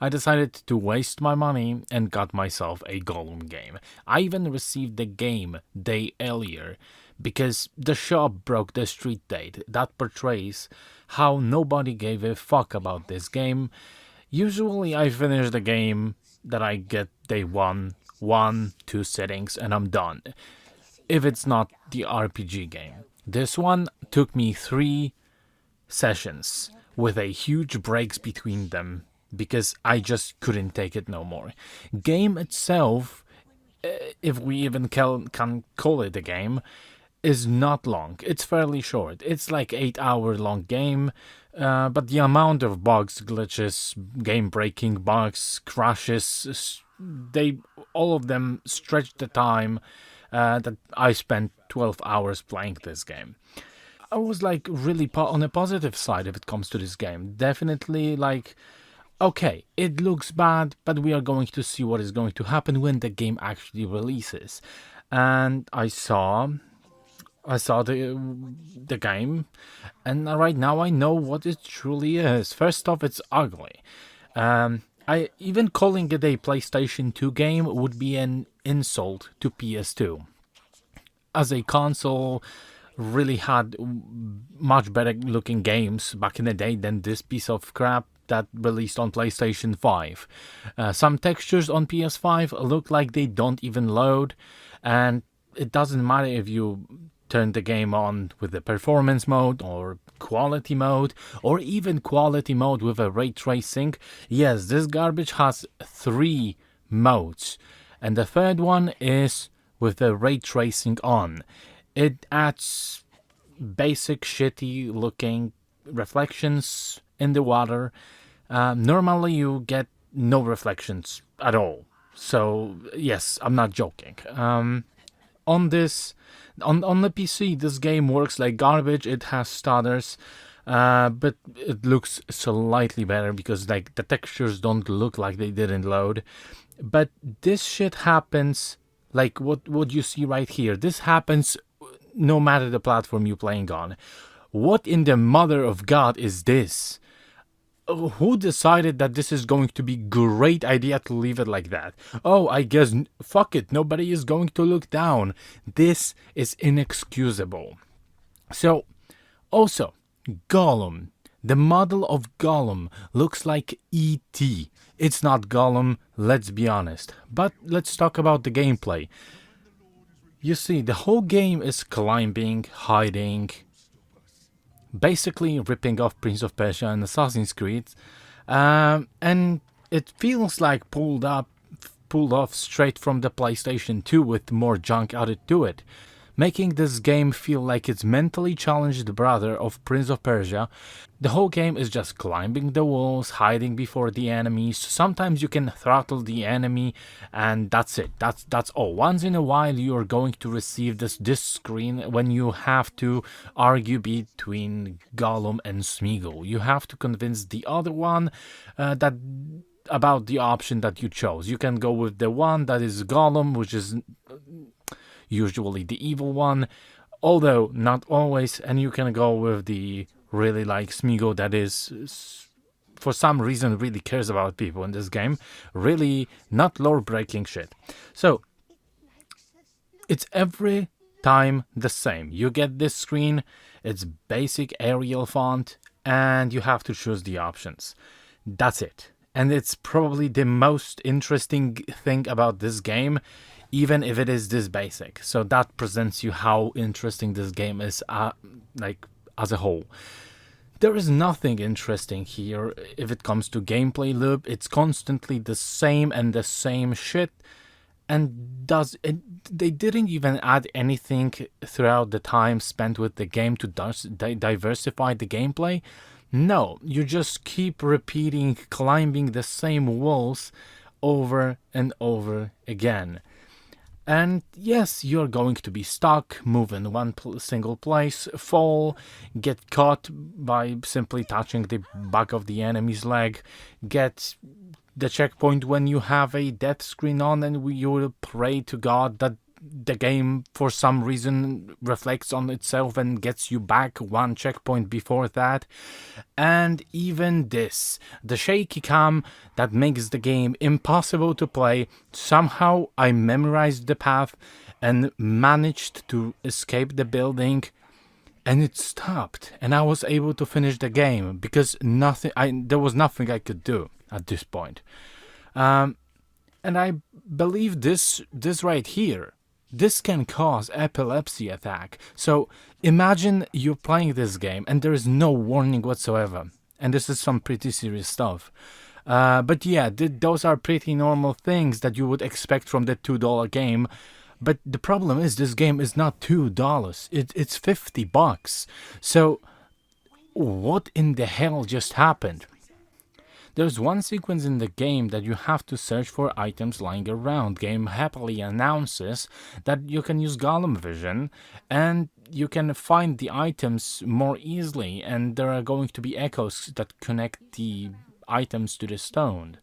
I decided to waste my money and got myself a Gollum game. I even received the game day earlier because the shop broke the street date. That portrays how nobody gave a fuck about this game. Usually I finish the game that I get day one, two settings, and I'm done. If it's not the RPG game. This one took me 3 sessions with a huge breaks between them because I just couldn't take it no more. Game itself, if we even can call it a game, is not long. It's fairly short. It's like 8 hour long game, but the amount of bugs, glitches, game breaking bugs, crashes, they all of them stretch the time that I spent 12 hours playing this game. I was like really on a positive side if it comes to this game. Definitely like, okay, it looks bad, but we are going to see what is going to happen when the game actually releases. And I saw the game, and right now I know what it truly is. First off, it's ugly. I even calling it a PlayStation 2 game would be an insult to PS2, as a console really had much better looking games back in the day than this piece of crap that released on PlayStation 5. Some textures on PS5 look like they don't even load, and it doesn't matter if you turn the game on with the performance mode or quality mode or even quality mode with a ray tracing. Yes, this garbage has 3 modes, and the third one is with the ray tracing on. It adds basic shitty looking reflections in the water. Normally you get no reflections at all. So yes, I'm not joking. On the PC, this game works like garbage. It has stutters, but it looks slightly better because like the textures don't look like they didn't load. But this shit happens like what you see right here. This happens no matter the platform you're playing on. What in the mother of God is this? Who decided that this is going to be great idea to leave it like that? Oh, I guess fuck it, nobody is going to look down. This is inexcusable. So, also, Gollum. The model of Gollum looks like E.T. It's not Gollum, let's be honest. But let's talk about the gameplay. You see, the whole game is climbing, hiding, basically ripping off Prince of Persia and Assassin's Creed, and it feels like pulled off straight from the PlayStation 2 with more junk added to it, making this game feel like it's mentally challenged brother of Prince of Persia. The whole game is just climbing the walls, hiding before the enemies. Sometimes you can throttle the enemy, and that's it. That's all. Once in a while, you are going to receive this screen when you have to argue between Gollum and Smeagol. You have to convince the other one that about the option that you chose. You can go with the one that is Gollum, which is usually the evil one, although not always, and you can go with the really like Smeagol that is for some reason really cares about people in this game, really not lore breaking shit. So it's every time the same. You get this screen, it's basic Arial font, and you have to choose the options. That's it. And it's probably the most interesting thing about this game, even if it is this basic. So that presents you how interesting this game is, like as a whole. There is nothing interesting here if it comes to gameplay loop. It's constantly the same and the same shit, and they didn't even add anything throughout the time spent with the game to diversify the gameplay. No, you just keep repeating, climbing the same walls over and over again. And yes, you're going to be stuck, move in one single place, fall, get caught by simply touching the back of the enemy's leg, get the checkpoint when you have a death screen on, and you will pray to God that the game for some reason reflects on itself and gets you back one checkpoint before that. And even this, the shaky cam that makes the game impossible to play. Somehow I memorized the path and managed to escape the building, and it stopped, and I was able to finish the game because there was nothing I could do at this point. And I believe this right here, this can cause epilepsy attack. So imagine you're playing this game and there is no warning whatsoever, and this is some pretty serious stuff. But yeah, those are pretty normal things that you would expect from the $2 game. But the problem is, this game is not $2. It's $50. So what in the hell just happened? There's one sequence in the game that you have to search for items lying around. Game happily announces that you can use Gollum vision and you can find the items more easily, and there are going to be echoes that connect the items to the stone.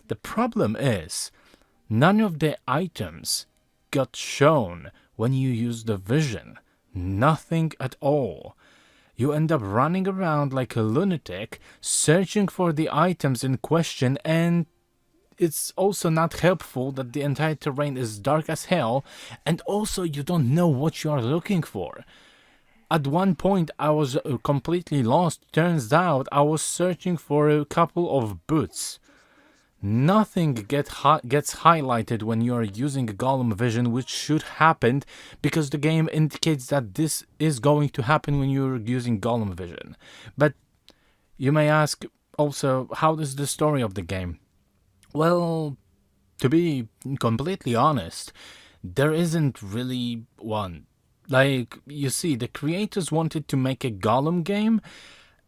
The problem is, none of the items got shown when you use the vision. Nothing at all. You end up running around like a lunatic, searching for the items in question, and it's also not helpful that the entire terrain is dark as hell, and also you don't know what you are looking for. At one point I was completely lost. Turns out I was searching for a couple of boots. Nothing gets highlighted when you are using Gollum vision, which should happen because the game indicates that this is going to happen when you're using Gollum vision. But you may ask also, how is the story of the game? Well, to be completely honest, there isn't really one. Like, you see, the creators wanted to make a Gollum game,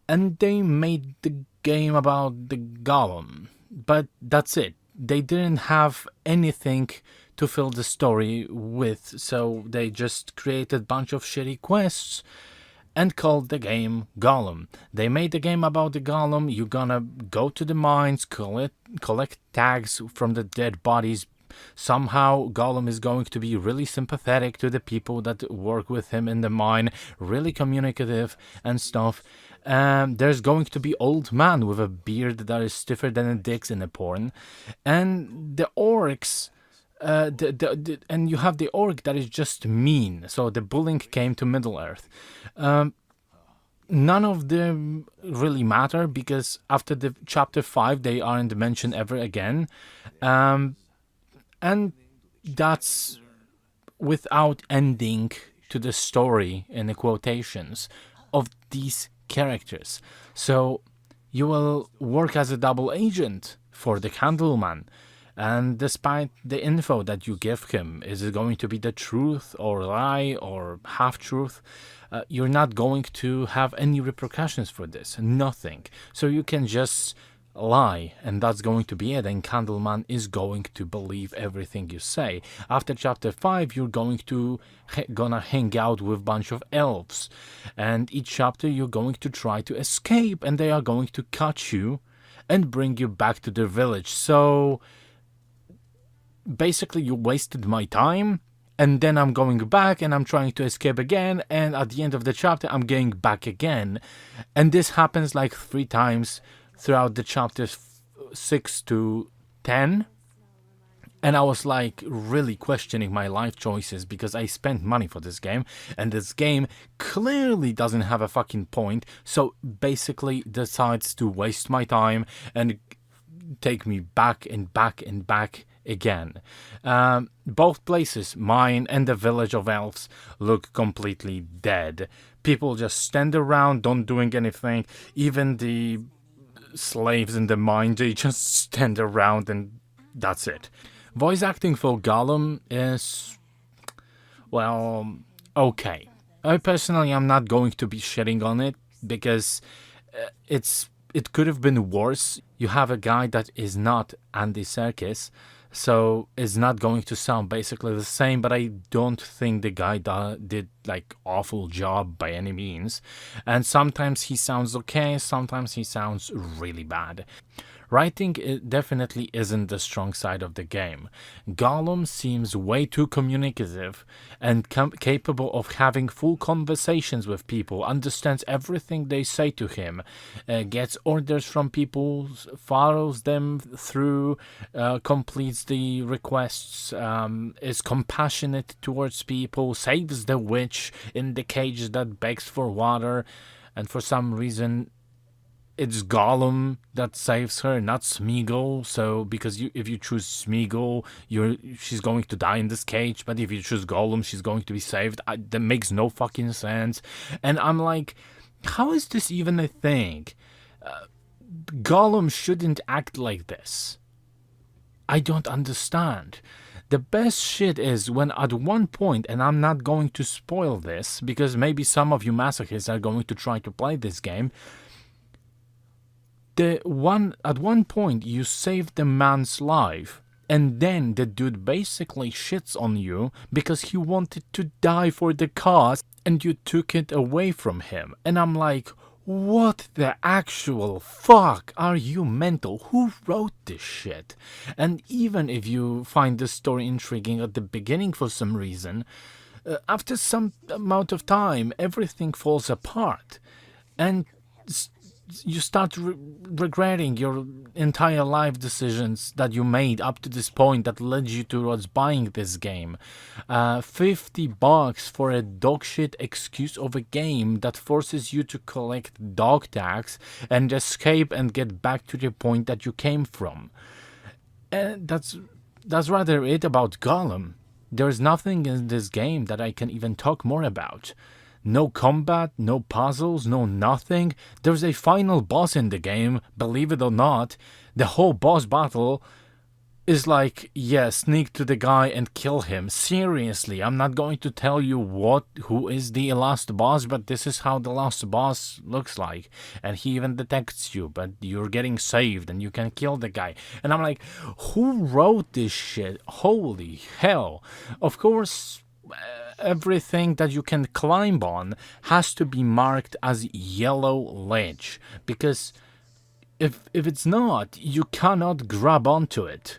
and they made the game about the Gollum. But that's it. They didn't have anything to fill the story with, so they just created a bunch of shitty quests and called the game Gollum. They made the game about the Gollum. You're gonna go to the mines, collect tags from the dead bodies. Somehow Gollum is going to be really sympathetic to the people that work with him in the mine, really communicative and stuff. There's going to be old man with a beard that is stiffer than a dick's in a porn, and the orcs. And you have the orc that is just mean. So the bullying came to Middle Earth. None of them really matter because after the chapter 5 they aren't mentioned ever again. And that's without ending to the story, in the quotations, of these characters. So you will work as a double agent for the Candleman, and despite the info that you give him, is it going to be the truth or lie or half-truth? You're not going to have any repercussions for this, nothing. So you can just lie, and that's going to be it, and Candleman is going to believe everything you say. After chapter 5 you're going to gonna hang out with a bunch of elves, and each chapter you're going to try to escape, and they are going to catch you and bring you back to the village. So basically you wasted my time, and then I'm going back and I'm trying to escape again, and at the end of the chapter I'm getting back again, and this happens like 3 times throughout the chapters 6 to 10, and I was like really questioning my life choices because I spent money for this game, and this game clearly doesn't have a fucking point, so basically decides to waste my time and take me back and back and back again. Both places, mine and the village of elves, look completely dead. People just stand around, don't doing anything. Even the slaves in the mine, they just stand around and that's it. Voice acting for Gollum is, well, okay. I personally am not going to be shitting on it because it could have been worse. You have a guy that is not Andy Serkis, so it's not going to sound basically the same, but I don't think the guy did like awful job by any means. And sometimes he sounds okay, sometimes he sounds really bad. Writing it definitely isn't the strong side of the game. Gollum seems way too communicative and capable of having full conversations with people, understands everything they say to him, gets orders from people, follows them through, completes the requests, is compassionate towards people, saves the witch in the cage that begs for water, and for some reason it's Gollum that saves her, not Smeagol. So because if you choose Smeagol, she's going to die in this cage. But if you choose Gollum, she's going to be saved. That makes no fucking sense. And I'm like, how is this even a thing? Gollum shouldn't act like this. I don't understand. The best shit is when at one point, and I'm not going to spoil this because maybe some of you masochists are going to try to play this game. At one point you save the man's life, and then the dude basically shits on you because he wanted to die for the cause and you took it away from him. And I'm like, what the actual fuck? Are you mental? Who wrote this shit? And even if you find the story intriguing at the beginning for some reason, after some amount of time everything falls apart and you start regretting your entire life decisions that you made up to this point that led you towards buying this game. $50 for a dogshit excuse of a game that forces you to collect dog tags and escape and get back to the point that you came from. And that's rather it about Gollum. There's nothing in this game that I can even talk more about. No combat, no puzzles, no nothing. There's a final boss in the game, believe it or not. The whole boss battle is like, yeah, sneak to the guy and kill him. Seriously, I'm not going to tell you who is the last boss, but this is how the last boss looks like. And he even detects you, but you're getting saved and you can kill the guy. And I'm like, who wrote this shit? Holy hell. Of course, everything that you can climb on has to be marked as yellow ledge, because if it's not, you cannot grab onto it.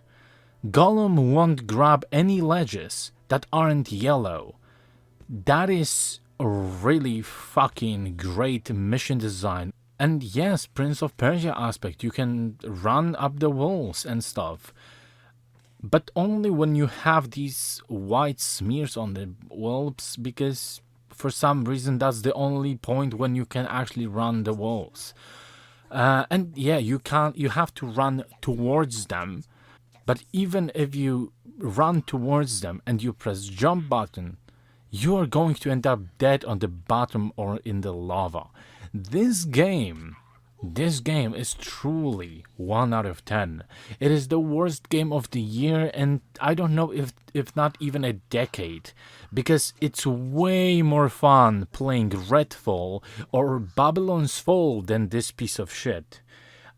Gollum won't grab any ledges that aren't yellow. That is a really fucking great mission design. And yes, Prince of Persia aspect, you can run up the walls and stuff. But only when you have these white smears on the walls, because for some reason that's the only point when you can actually run the walls. And yeah, you have to run towards them. But even if you run towards them and you press jump button, you are going to end up dead on the bottom or in the lava. This game is truly 1 out of 10. It is the worst game of the year, and I don't know if not even a decade, because it's way more fun playing Redfall or Babylon's Fall than this piece of shit.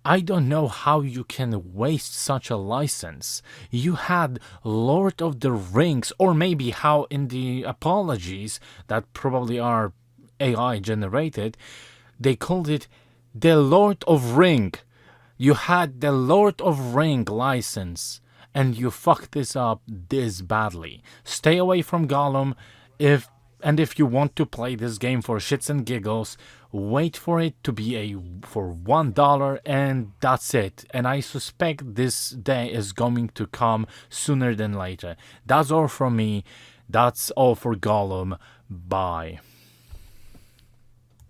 I don't know how you can waste such a license. You had Lord of the Rings, or maybe how in the apologies that probably are AI generated, they called it the Lord of Ring. You had the Lord of Ring license, and you fucked this up this badly. Stay away from Gollum. If you want to play this game for shits and giggles, wait for it to be for $1, and that's it. And I suspect this day is going to come sooner than later. That's all from me. That's all for Gollum. Bye.